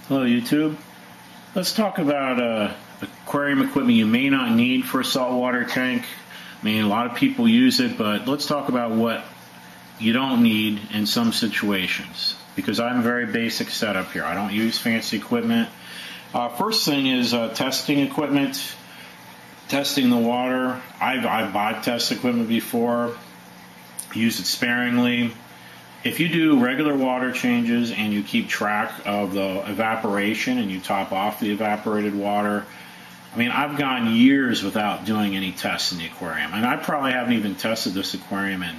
Hello YouTube. Let's talk about aquarium equipment you may not need for a saltwater tank. I mean, a lot of people use it, but let's talk about what you don't need in some situations, because I'm very basic setup here. I don't use fancy equipment. First thing is testing equipment, testing the water. I've bought test equipment before, used it sparingly. If you do regular water changes and you keep track of the evaporation and you top off the evaporated water, I mean, I've gone years without doing any tests in the aquarium. And I probably haven't even tested this aquarium in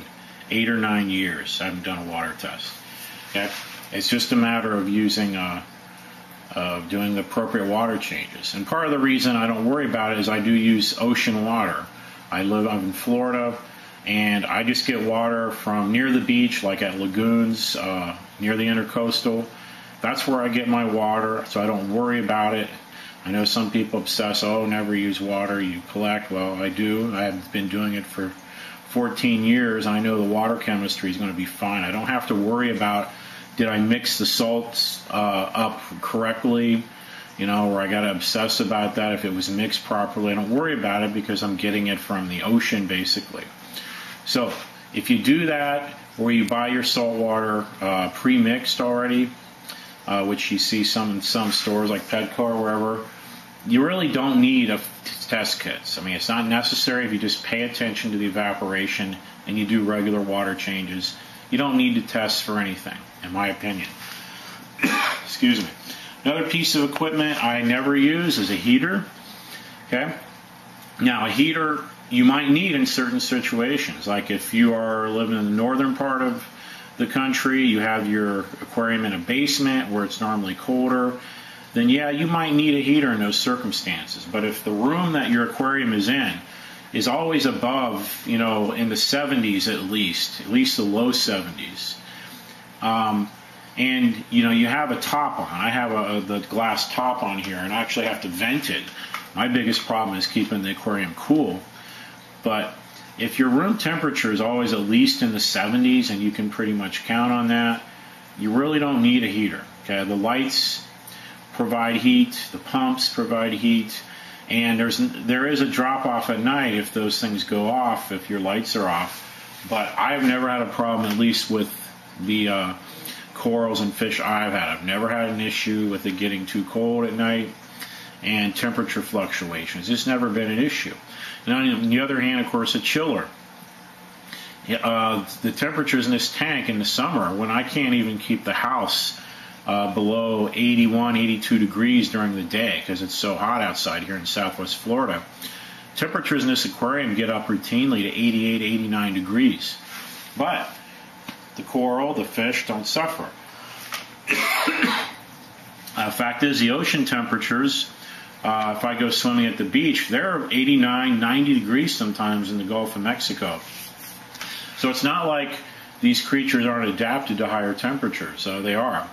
8 or 9 years. I haven't done a water test. Okay? It's just a matter of using, doing the appropriate water changes. And part of the reason I don't worry about it is I do use ocean water. I'm in Florida, and I just get water from near the beach, like at lagoons, near the intercoastal. That's where I get my water, so I don't worry about it. I know some people obsess, oh, never use water you collect. Well, I do. I've been doing it for 14 years. I know the water chemistry is going to be fine. I don't have to worry about, did I mix the salts up correctly, you know, or I got to obsess about that if it was mixed properly. I don't worry about it because I'm getting it from the ocean, basically. So if you do that, or you buy your salt water pre-mixed already, which you see in some stores like Petco or wherever, you really don't need a test kits. I mean, it's not necessary if you just pay attention to the evaporation and you do regular water changes. You don't need to test for anything, in my opinion. Excuse me. Another piece of equipment I never use is a heater. Okay. Now, a heater you might need in certain situations, like if you are living in the northern part of the country, you have your aquarium in a basement where it's normally colder, then yeah, you might need a heater in those circumstances. But if the room that your aquarium is in is always above, you know, in the 70s at least the low 70s, and you know, you have a top on. I have the glass top on here, and I actually have to vent it. My biggest problem is keeping the aquarium cool. But if your room temperature is always at least in the 70s, and you can pretty much count on that, you really don't need a heater. Okay, the lights provide heat, the pumps provide heat, and there is a drop off at night if those things go off, if your lights are off. But I've never had a problem, at least with the corals and fish I've had. I've never had an issue with it getting too cold at night, and temperature fluctuations. It's never been an issue. Now, on the other hand, of course, a chiller. The temperatures in this tank in the summer, when I can't even keep the house below 81, 82 degrees during the day because it's so hot outside here in Southwest Florida, temperatures in this aquarium get up routinely to 88, 89 degrees. But the coral, the fish don't suffer. Fact is, the ocean temperatures, if I go swimming at the beach, they're 89, 90 degrees sometimes in the Gulf of Mexico. So it's not like these creatures aren't adapted to higher temperatures. They are.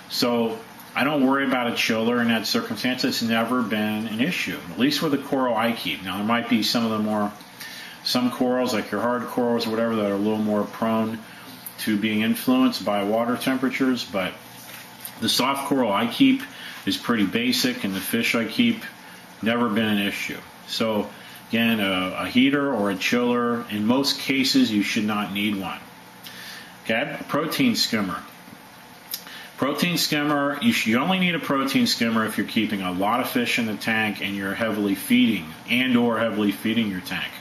So I don't worry about a chiller in that circumstance. It's never been an issue, at least with the coral I keep. Now, there might be some corals, like your hard corals or whatever, that are a little more prone to being influenced by water temperatures, but the soft coral I keep is pretty basic, and the fish I keep, never been an issue. So again, a heater or a chiller, in most cases you should not need one. Okay, a protein skimmer. Protein skimmer, you only need a protein skimmer if you're keeping a lot of fish in the tank and you're heavily feeding your tank.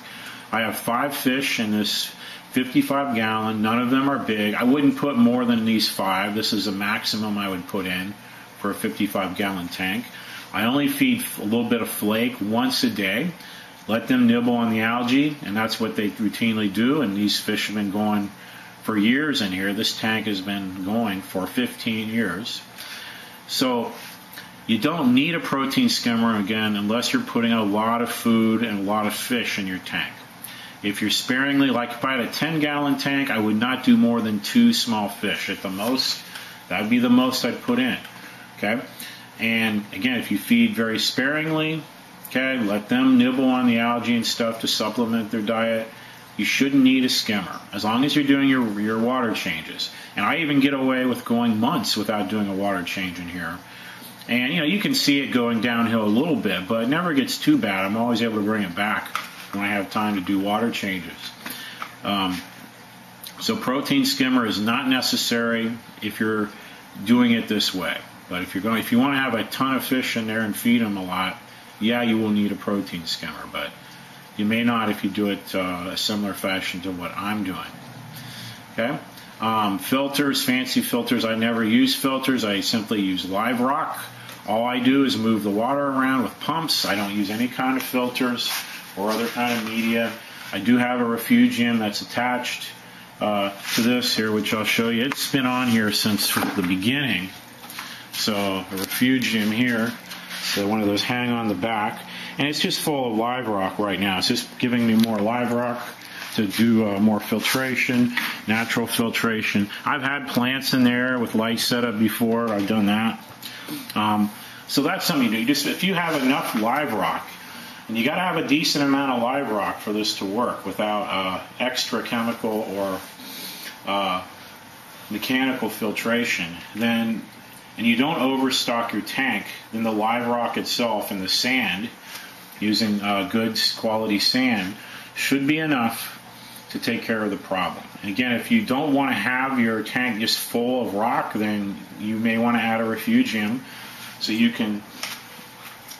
I have 5 fish in this 55-gallon. None of them are big. I wouldn't put more than these 5. This is a maximum I would put in for a 55-gallon tank. I only feed a little bit of flake once a day. Let them nibble on the algae, and that's what they routinely do, and these fish have been going for years in here. This tank has been going for 15 years. So you don't need a protein skimmer, again, unless you're putting a lot of food and a lot of fish in your tank. If you're sparingly, like if I had a 10-gallon tank, I would not do more than 2 small fish at the most. That would be the most I'd put in. Okay? And again, if you feed very sparingly, okay, let them nibble on the algae and stuff to supplement their diet, you shouldn't need a skimmer, as long as you're doing your water changes. And I even get away with going months without doing a water change in here. And you can see it going downhill a little bit, but it never gets too bad. I'm always able to bring it back when I have time to do water changes. So protein skimmer is not necessary if you're doing it this way. But if you want to have a ton of fish in there and feed them a lot, yeah, you will need a protein skimmer. But you may not if you do it a similar fashion to what I'm doing. Okay. Filters, fancy filters. I never use filters. I simply use live rock. All I do is move the water around with pumps. I don't use any kind of filters or other kind of media. I do have a refugium that's attached to this here, which I'll show you. It's been on here since the beginning. So a refugium here, so one of those hang on the back, and it's just full of live rock right now. It's just giving me more live rock to do more filtration, natural filtration. I've had plants in there with light setup before. I've done that. So that's something you do. If you have enough live rock, and you got to have a decent amount of live rock for this to work without extra chemical or mechanical filtration, and you don't overstock your tank, then the live rock itself and the sand, using good quality sand, should be enough to take care of the problem. And again, if you don't want to have your tank just full of rock, then you may want to add a refugium so you can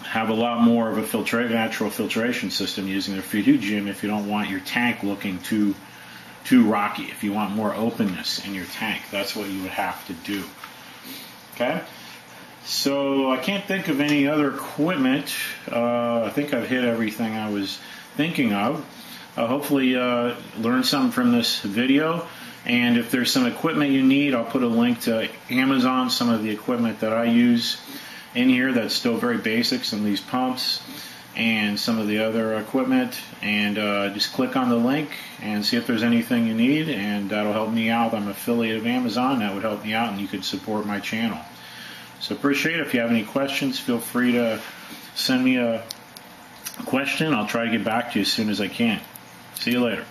have a lot more of a natural filtration system using the refugium if you don't want your tank looking too rocky. If you want more openness in your tank, that's what you would have to do. Okay, so I can't think of any other equipment. I think I've hit everything I was thinking of. Hopefully learn something from this video, and if there's some equipment you need, I'll put a link to Amazon, some of the equipment that I use in here that's still very basic, some of these pumps and some of the other equipment, and just click on the link and see if there's anything you need, and that'll help me out. I'm an affiliate of Amazon. That would help me out, and you could support my channel. So appreciate it. If you have any questions, feel free to send me a question. I'll try to get back to you as soon as I can. See you later.